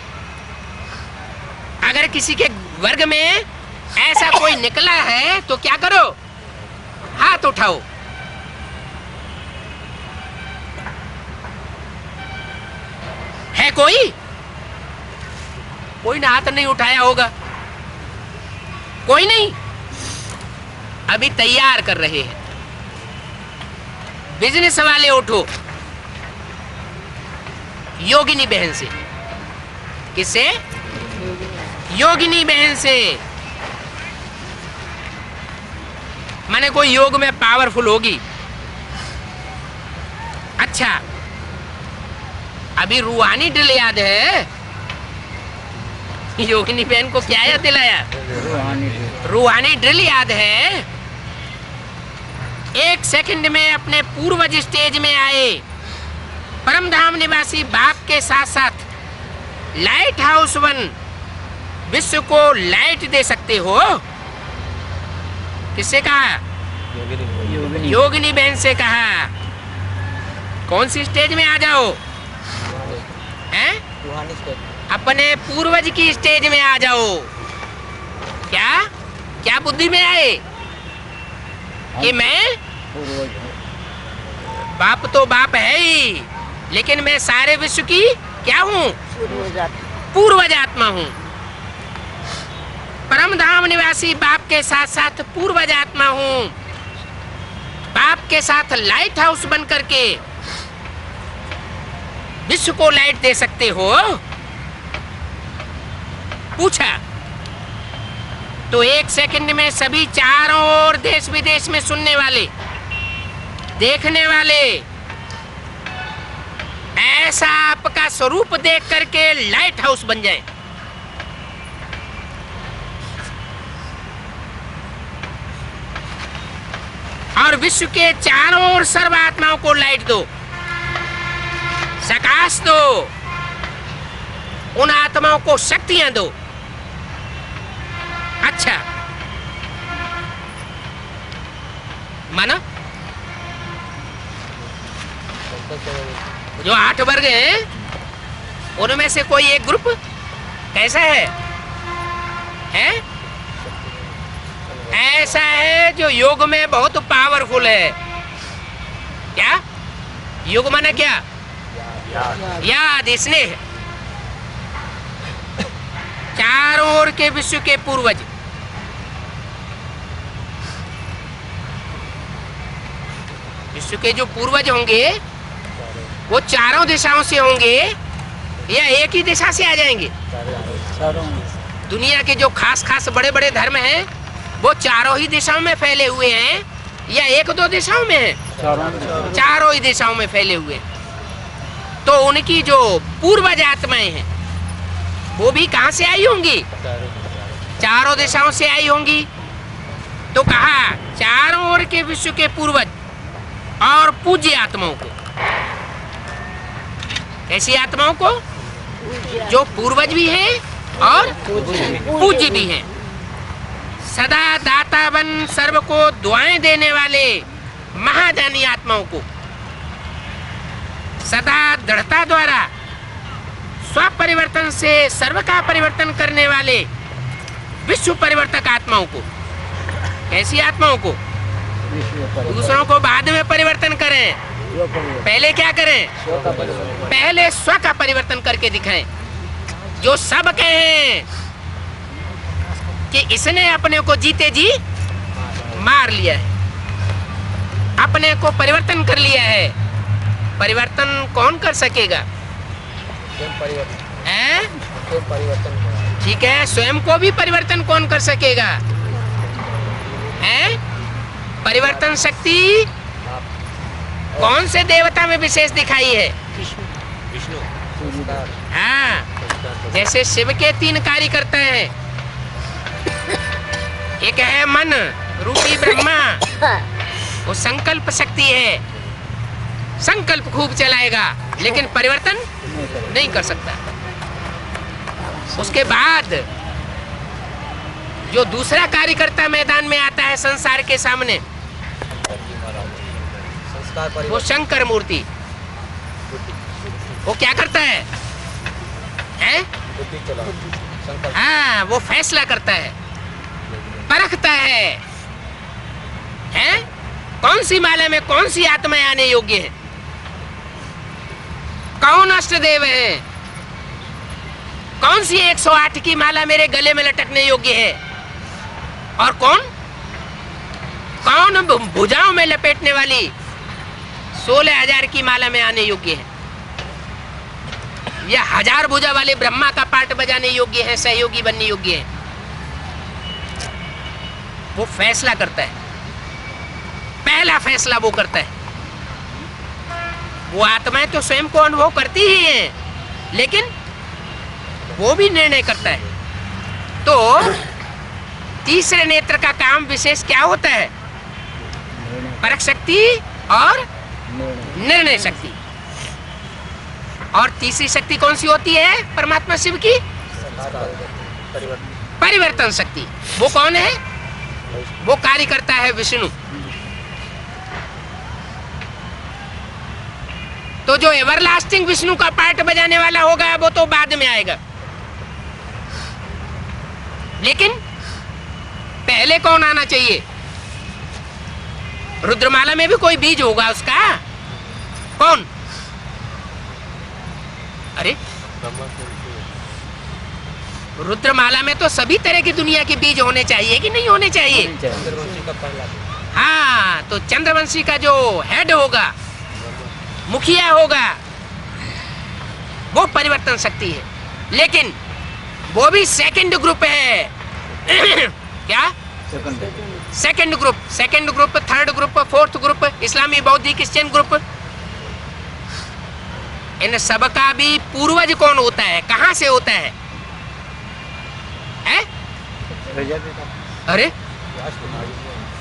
अगर किसी के वर्ग में ऐसा कोई निकला है तो क्या करो? हाथ उठाओ। है कोई? कोई ने हाथ नहीं उठाया होगा। कोई नहीं। अभी तैयार कर रहे हैं। बिजनेस वाले उठो। योगिनी बहन से। किससे? योगिनी बहन से। माने कोई योग में पावरफुल होगी। अच्छा, अभी रूहानी ड्रिल याद है? योगिनी बहन को क्या याद दिलाया? रूहानी ड्रिल याद है? 1 सेकंड में अपने पूर्वज स्टेज में आए परमधाम निवासी बाप के साथ साथ लाइट हाउस 1 विश्व को लाइट दे सकते हो। किससे कहा? योगिनी बहन से कहा। कौन सी स्टेज में आ जाओ? हैं? रूहानी स्टेज। अपने पूर्वज की स्टेज में आ जाओ। क्या क्या बुद्धि में आए कि मैं बाप तो बाप है ही, लेकिन मैं सारे विश्व की क्या हूँ? पूर्वज आत्मा हूँ। परम धाम निवासी बाप के साथ साथ पूर्वज आत्मा हूँ। बाप के साथ लाइट हाउस बन करके विश्व को लाइट दे सकते हो? पूछा तो 1 सेकंड में सभी चारों ओर देश विदेश में सुनने वाले, देखने वाले ऐसा आपका स्वरूप देख करके लाइट हाउस बन जाए। और विश्व के चारों ओर सर्व आत्माओं को लाइट दो, प्रकाश दो, उन आत्माओं को शक्तियां दो। अच्छा माना जो 8 वर्ग हैं उनमें से कोई एक ग्रुप कैसा है? ऐसा है जो योग में बहुत पावरफुल है। क्या योग माना? क्या याद, स्नेह। चारों ओर के विश्व के पूर्वज विश्व के जो पूर्वज होंगे वो चारों दिशाओं से होंगे या एक ही दिशा से आ जाएंगे? दुनिया के जो खास खास बड़े बड़े धर्म हैं वो चारों ही दिशाओं में फैले हुए हैं या 1-2 दिशाओं में हैं? चारों ही दिशाओं में फैले हुए हैं। तो उनकी जो पूर्वज आत्माएं हैं वो भी कहां से आई होंगी? चारों दिशाओं से आई होंगी। तो कहा चारों ओर के विश्व के पूर्वज और पूज्य आत्माओं को। कैसी आत्माओं को? जो पूर्वज भी हैं और पूज्य भी हैं। सदा दाता बन सर्व को दुआएं देने वाले महादानी आत्माओं को, सदा दृढ़ता द्वारा स्व परिवर्तन से सर्व का परिवर्तन करने वाले विश्व परिवर्तक आत्माओं को। कैसी आत्माओं को? दूसरों को बाद में परिवर्तन करें, पहले क्या करें? पहले स्व का परिवर्तन करके दिखाएं। जो सब कहें कि इसने अपने को जीते जी मार लिया है, अपने को परिवर्तन कर लिया है। परिवर्तन कौन कर सकेगा? ठीक है, स्वयं को भी परिवर्तन कौन कर सकेगा? परिवर्तन शक्ति कौन से देवता में विशेष दिखाई है? विष्णु। हाँ, जैसे शिव के 3 कार्य करते हैं। एक है मन रूपी ब्रह्मा, वो संकल्प शक्ति है, संकल्प खूब चलाएगा लेकिन परिवर्तन नहीं कर सकता। उसके बाद जो दूसरा कार्यकर्ता मैदान में आता है संसार के सामने, वो शंकर मूर्ति। वो क्या करता है? हाँ, वो फैसला करता है, परखता है, कौन सी माला में कौन सी आत्माएं आने योग्य है, कौन अष्टदेव है, कौन सी 108 की माला मेरे गले में लटकने योग्य है और कौन भुजाओं में लपेटने वाली 16,000 की माला में आने योग्य है, या 1000 भुजा वाले ब्रह्मा का पार्ट बजाने योग्य है, सहयोगी बनने योग्य है। वो फैसला करता है, पहला फैसला वो करता है। वो आत्माएं तो स्वयं को अनुभव करती ही हैं, लेकिन वो भी निर्णय करता है। तो तीसरे नेत्र का काम विशेष क्या होता है? परख शक्ति और निर्णय शक्ति। और तीसरी शक्ति कौन सी होती है परमात्मा शिव की? परिवर्तन शक्ति। वो कौन है? वो कार्य करता है विष्णु। तो जो एवरलास्टिंग विष्णु का पार्ट बजाने वाला होगा वो तो बाद में आएगा, लेकिन पहले कौन आना चाहिए? रुद्रमाला में भी कोई बीज होगा उसका, कौन? अरे रुद्रमाला में तो सभी तरह की दुनिया के बीज होने चाहिए कि नहीं होने चाहिए? चंद्रवंशी का पहला बीज। हाँ, तो चंद्रवंशी का जो हेड होगा, मुखिया होगा, वो परिवर्तन शक्ति है, लेकिन वो भी सेकंड ग्रुप है। क्या? Second group, third group, fourth group, इस्लामी, बौद्धिक, क्रिश्चियन ग्रुप। इन सबका भी पूर्वज कौन होता है, कहां से होता है? अरे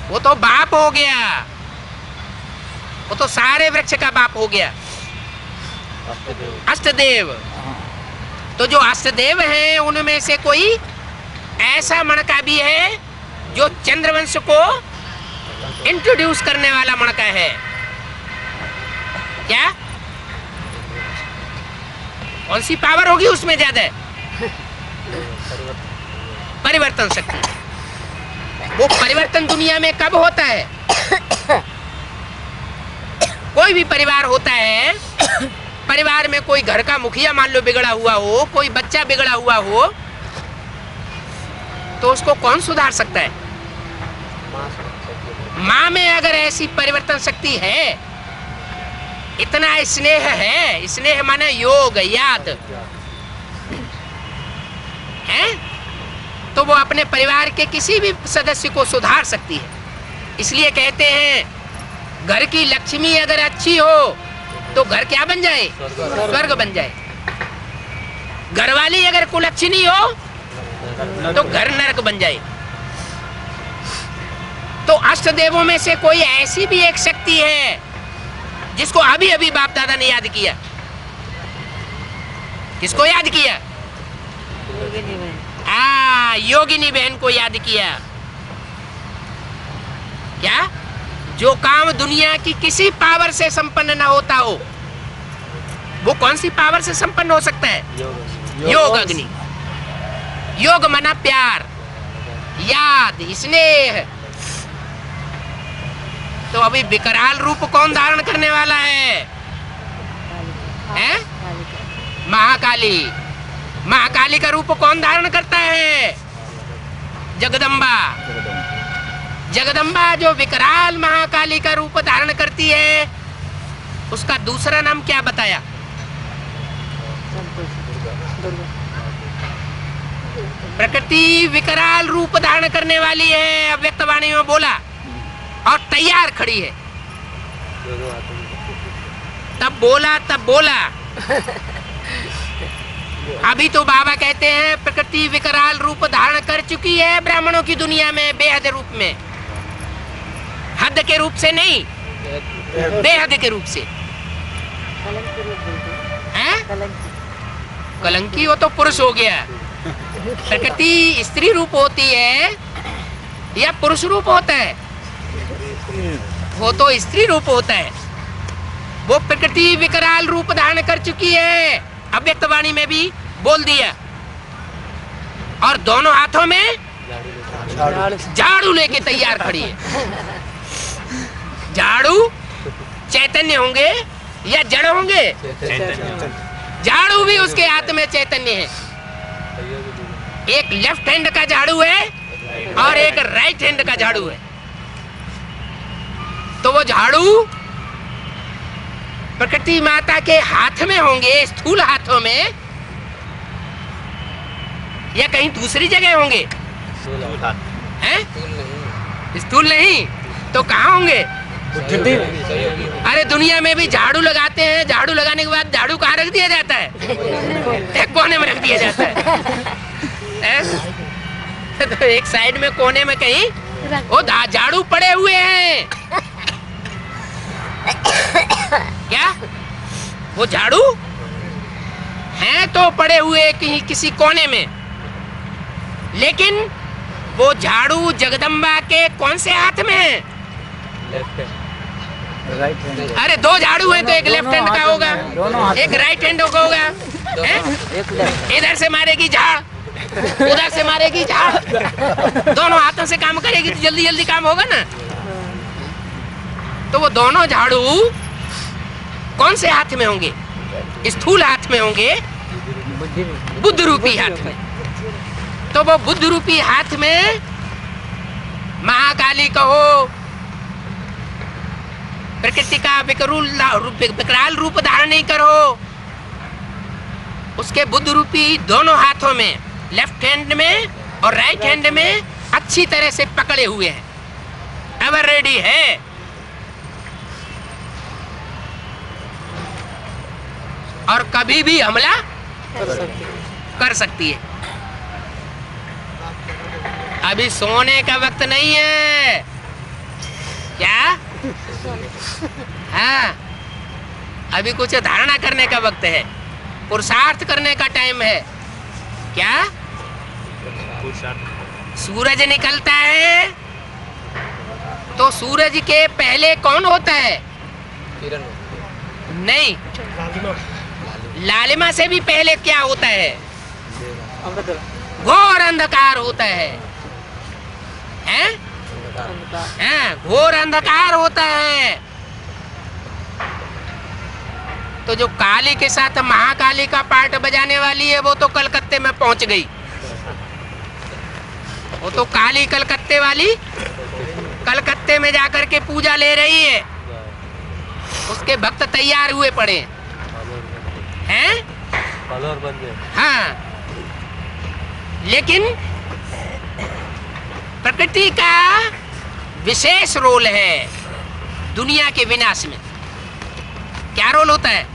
वो तो बाप हो गया, वो तो सारे वृक्ष का बाप हो गया, अष्टदेव। तो जो अष्टदेव हैं उनमें से कोई ऐसा मणका भी है जो चंद्रवंश को इंट्रोड्यूस करने वाला मणका है। क्या? कौन सी पावर होगी उसमें ज्यादा? परिवर्तन शक्ति। वो परिवर्तन दुनिया में कब होता है? कोई भी परिवार होता है, परिवार में कोई घर का मुखिया मान लो बिगड़ा हुआ हो, कोई बच्चा बिगड़ा हुआ हो, तो उसको कौन सुधार सकता है? माँ में अगर ऐसी परिवर्तन शक्ति है, इतना स्नेह है, स्नेह माने योग, याद है, तो वो अपने परिवार के किसी भी सदस्य को सुधार सकती है। इसलिए कहते हैं घर की लक्ष्मी अगर अच्छी हो तो घर क्या बन जाए? स्वर्ग बन जाए। घरवाली अगर कुलक्षणी हो तो घर नरक बन जाए। तो अष्टदेवों में से कोई ऐसी भी एक शक्ति है जिसको अभी अभी बाप दादा ने याद किया। किसको याद किया? योगिनी बहन को याद किया। क्या? जो काम दुनिया की किसी पावर से संपन्न ना होता हो, वो कौन सी पावर से संपन्न हो सकता है? योग अग्नि। योग मना प्यार, याद, स्नेह। तो अभी विकराल रूप कौन धारण करने वाला है? महाकाली। महाकाली का रूप कौन धारण करता है? जगदम्बा। जगदम्बा जो विकराल महाकाली का रूप धारण करती है, उसका दूसरा नाम क्या बताया? प्रकृति विकराल रूप धारण करने वाली है, अव्यक्त वाणी में बोला, और तैयार खड़ी है। तब बोला अभी तो बाबा कहते हैं प्रकृति विकराल रूप धारण कर चुकी है ब्राह्मणों की दुनिया में, बेहद रूप में। हद के रूप से नहीं, बेहद के रूप से। कलंकी वो तो पुरुष हो गया। प्रकृति स्त्री रूप होती है या पुरुष रूप होता है? वो तो स्त्री रूप होता है। वो प्रकृति विकराल रूप धारण कर चुकी है, अव्यक्त वाणी में भी बोल दिया। और दोनों हाथों में झाड़ू लेके तैयार खड़ी है। झाड़ू चैतन्य होंगे या जड़ होंगे? झाड़ू भी उसके हाथ में चैतन्य है। एक लेफ्ट हैंड का झाड़ू है और एक राइट हैंड का झाड़ू है। तो वो झाड़ू प्रकृति माता के हाथ में होंगे, स्थूल हाथों में, या कहीं दूसरी जगह होंगे? हैं? स्थूल नहीं तो कहाँ होंगे? अरे दुनिया में भी झाड़ू लगाते हैं, झाड़ू लगाने के बाद झाड़ू कहाँ रख दिया जाता है? एक कोने में रख दिया जाता है। तो एक साइड में कोने में कहीं वो झाड़ू पड़े हुए हैं। क्या वो झाड़ू हैं तो पड़े हुए कहीं किसी कोने में, लेकिन वो झाड़ू जगदम्बा के कौन से हाथ में है? लेफ्ट है। Right hand. अरे दो झाड़ू है तो एक लेफ्ट हैंड का होगा, एक राइट हैंड का होगा। हैं? इधर से मारेगी झाड़, उधर से मारेगी झाड़, दोनों हाथों से काम करेगी तो जल्दी जल्दी काम होगा ना। तो वो दोनों झाड़ू कौन से हाथ में होंगे? स्थूल हाथ में होंगे, बुद्ध रूपी हाथ में। तो वो बुद्ध रूपी हाथ में महाकाली कहो, प्रकृति का विकराल रूप धारण नहीं करो, उसके बुद्ध रूपी दोनों हाथों में, लेफ्ट हैंड में और राइट हैंड में अच्छी तरह से पकड़े हुए हैं, एवर रेडी है। और कभी भी हमला कर सकती है। अभी सोने का वक्त नहीं है क्या? हाँ, अभी कुछ धारणा करने का वक्त है, पुरुषार्थ करने का टाइम है। क्या? सूरज निकलता है तो सूरज के पहले कौन होता है? किरण। नहीं, लालिमा से भी पहले क्या होता है? घोर अंधकार होता है। हैं? हाँ, घोर अंधकार होता है। तो जो काली के साथ महाकाली का पार्ट बजाने वाली है वो तो कलकत्ते में पहुंच गई। वो तो काली कलकत्ते वाली कलकत्ते में जाकर के पूजा ले रही है, उसके भक्त तैयार हुए पड़े हैं। हाँ, लेकिन प्रकृति का विशेष रोल है दुनिया के विनाश में। क्या रोल होता है?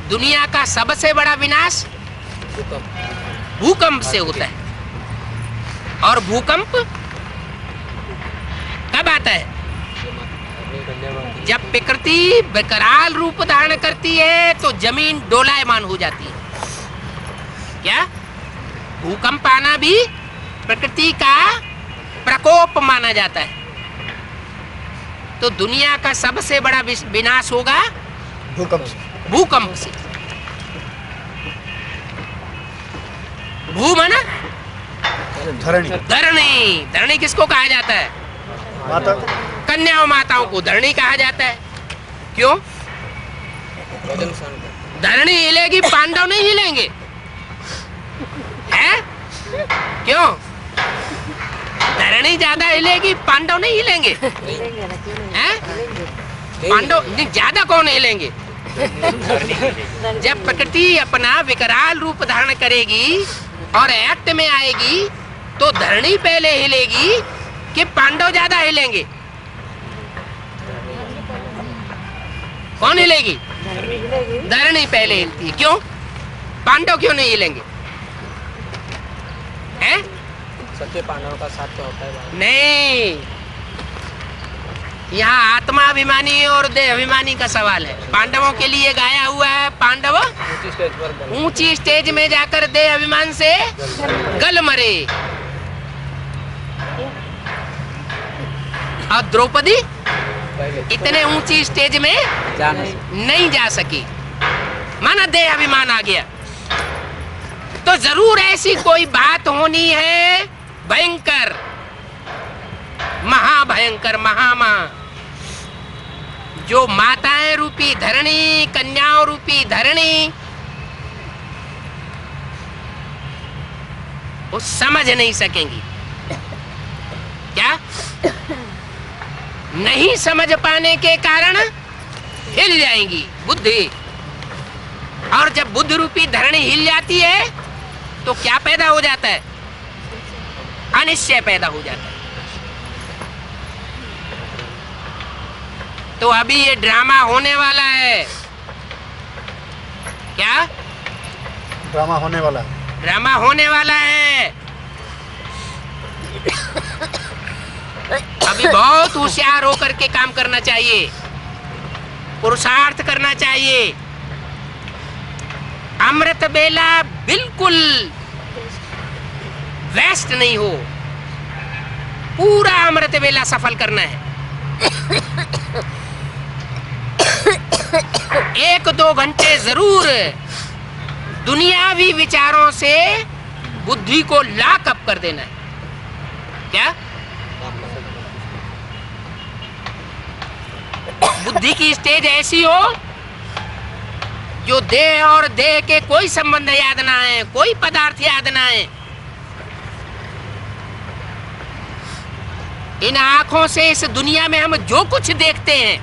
दुनिया का सबसे बड़ा विनाश भूकंप से होता है। और भूकंप कब आता है? जब प्रकृति विकराल रूप धारण करती है तो जमीन डोलायमान हो जाती है। क्या? भूकंप आना भी प्रकृति का प्रकोप माना जाता है। तो दुनिया का सबसे बड़ा विनाश होगा भूकंप से। भूकंप से। भू माना धरणी। धरणी। धरणी किसको कहा जाता है? माता। कन्याओं माताओं को धरणी कहा जाता है। क्यों? धरणी हिलेगी, पांडव नहीं हिलेंगे। हैं? क्यों? धरणी ज्यादा हिलेगी, पांडव नहीं हिलेंगे। हैं? पांडव ज्यादा कौन हिलेंगे? जब प्रकृति अपना विकराल रूप धारण करेगी और एक्ट में आएगी तो धरणी पहले हिलेगी कि पांडव ज्यादा हिलेंगे? कौन हिलेगी? धरणी पहले हिलती है। क्यों? पांडव क्यों नहीं हिलेंगे? हैं? सच्चे पांडवों का साथ तो होता है। नहीं, यहाँ आत्माभिमानी और देह अभिमानी का सवाल है। पांडवों के लिए गाया हुआ है, पांडव ऊंची स्टेज में जाकर देह अभिमान से गल मरे। और द्रौपदी इतने ऊंची स्टेज में नहीं जा सकी, माना देह अभिमान आ गया। तो जरूर ऐसी कोई बात होनी है भयंकर, महाभयंकर, महामा, जो माताएं रूपी धरणी, कन्याओं रूपी धरणी वो समझ नहीं सकेंगी। क्या? नहीं समझ पाने के कारण हिल जाएंगी बुद्धि। और जब बुद्ध रूपी धरणी हिल जाती है तो क्या पैदा हो जाता है? अनिश्चय पैदा हो जाता है। तो अभी ये ड्रामा होने वाला है। क्या? ड्रामा होने वाला है। ड्रामा होने वाला है। अभी बहुत होशियार होकर के काम करना चाहिए, पुरुषार्थ करना चाहिए। अमृत बेला बिल्कुल वेस्ट नहीं हो, पूरा अमृत वेला सफल करना है। 1-2 घंटे जरूर दुनियावी विचारों से बुद्धि को लॉकअप कर देना है। क्या? बुद्धि की स्टेज ऐसी हो जो देह और देह के कोई संबंध याद ना आए, कोई पदार्थ याद ना आए। इन आंखों से इस दुनिया में हम जो कुछ देखते हैं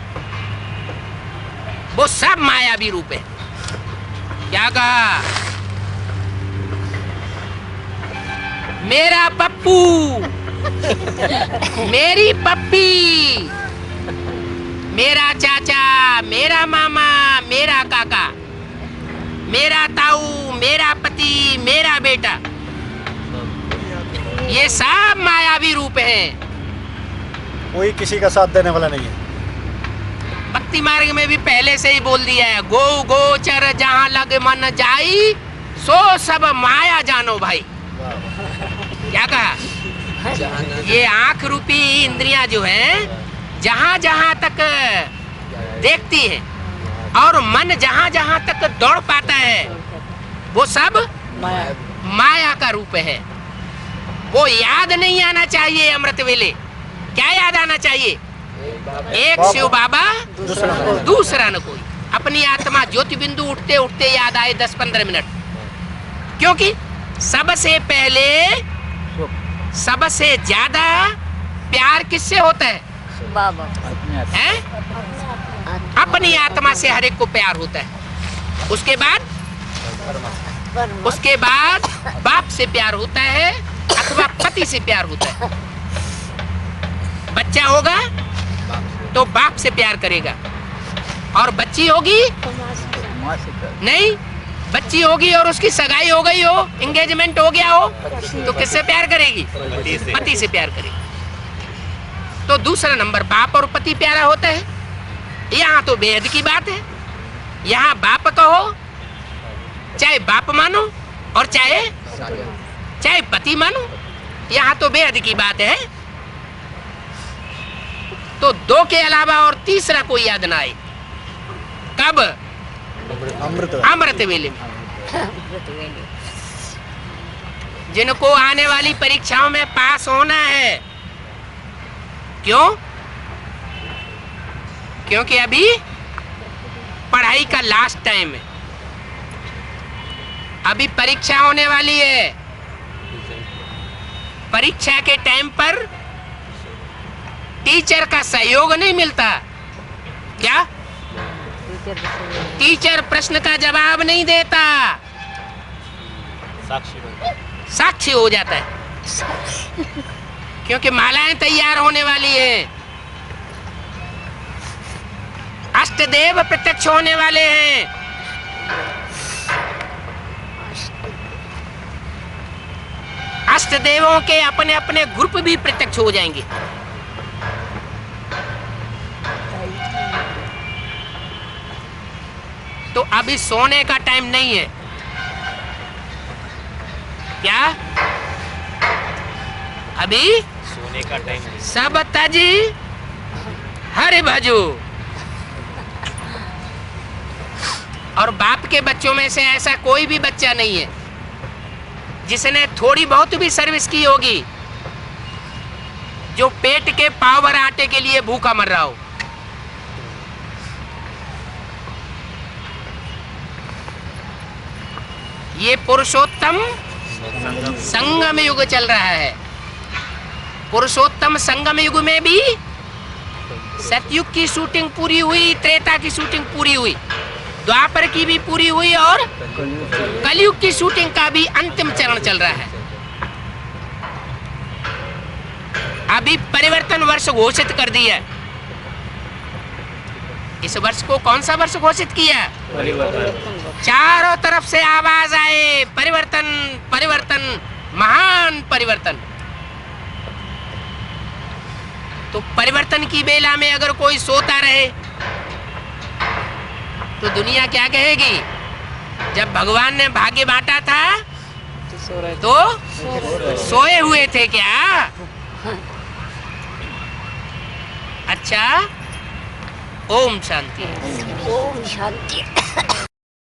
वो सब मायावी रूप है। क्या कहा? मेरा पप्पू, मेरी पप्पी, मेरा चाचा, मेरा मामा, मेरा काका, मेरा ताऊ, मेरा पति, मेरा बेटा, ये सब मायावी रूप हैं। कोई किसी का साथ देने वाला नहीं है। भक्ति मार्ग में भी पहले से ही बोल दिया है, गो गोचर जहां लग मन जाई, सो सब माया जानो भाई। क्या कहा? ये आंख रूपी इंद्रियां जो हैं, जहां जहां तक देखती है और मन जहां जहां तक दौड़ पाता है वो सब माया का रूप है। वो याद नहीं आना चाहिए अमृत वेले। क्या याद आना चाहिए? एक शिव बाबा, दूसरा न कोई। अपनी आत्मा ज्योति बिंदु उठते उठते याद आए 10-15 मिनट। क्योंकि सबसे पहले सबसे ज्यादा प्यार किससे होता है? बाबा हैं? अपनी आत्मा से हर एक को प्यार होता है। उसके बाद बाप से प्यार होता है अथवा पति से प्यार होता है। बच्चा होगा तो बाप से प्यार करेगा, और बच्ची होगी नहीं, बच्ची होगी और उसकी सगाई हो गई हो, एंगेजमेंट हो गया हो, तो किससे प्यार करेगी? पति से प्यार करेगी। तो दूसरा नंबर बाप और पति प्यारा होता है। यहाँ तो बेहद की बात है। यहाँ बाप कहो, चाहे बाप मानो और चाहे पति मानो, यहाँ तो बेहद की बात है। तो 2 के अलावा और तीसरा कोई याद ना आए। कब? अमृत वेले में। जिनको आने वाली परीक्षाओं में पास होना है। क्यों? क्योंकि अभी पढ़ाई का लास्ट टाइम है। अभी परीक्षा होने वाली है। परीक्षा के टाइम पर टीचर का सहयोग नहीं मिलता। क्या? टीचर प्रश्न का जवाब नहीं देता, साक्षी हो जाता है। क्योंकि मालाएं तैयार होने वाली हैं, अष्टदेव प्रत्यक्ष होने वाले हैं। अष्टदेवों के अपने अपने ग्रुप भी प्रत्यक्ष हो जाएंगे। तो अभी सोने का टाइम नहीं है। क्या? अभी सोने का टाइम नहीं। सब ताजी हरे भजो। और बाप के बच्चों में से ऐसा कोई भी बच्चा नहीं है जिसने थोड़ी बहुत भी सर्विस की होगी, जो पेट के पाव भर आटे के लिए भूखा मर रहा हो। ये पुरुषोत्तम संगम युग चल रहा है। पुरुषोत्तम संगम युग में भी सतयुग की शूटिंग पूरी हुई, त्रेता की शूटिंग पूरी हुई, द्वापर की भी पूरी हुई और कलयुग की शूटिंग का भी अंतिम चरण चल रहा है। अभी परिवर्तन वर्ष घोषित कर दिया। इस वर्ष को कौन सा वर्ष घोषित किया? चारों तरफ से आवाज आए, परिवर्तन परिवर्तन, महान परिवर्तन। तो परिवर्तन की बेला में अगर कोई सोता रहे तो दुनिया क्या कहेगी? जब भगवान ने भाग्य बांटा था तो सोए हुए थे क्या? अच्छा, ओम शांति। ओम शांति।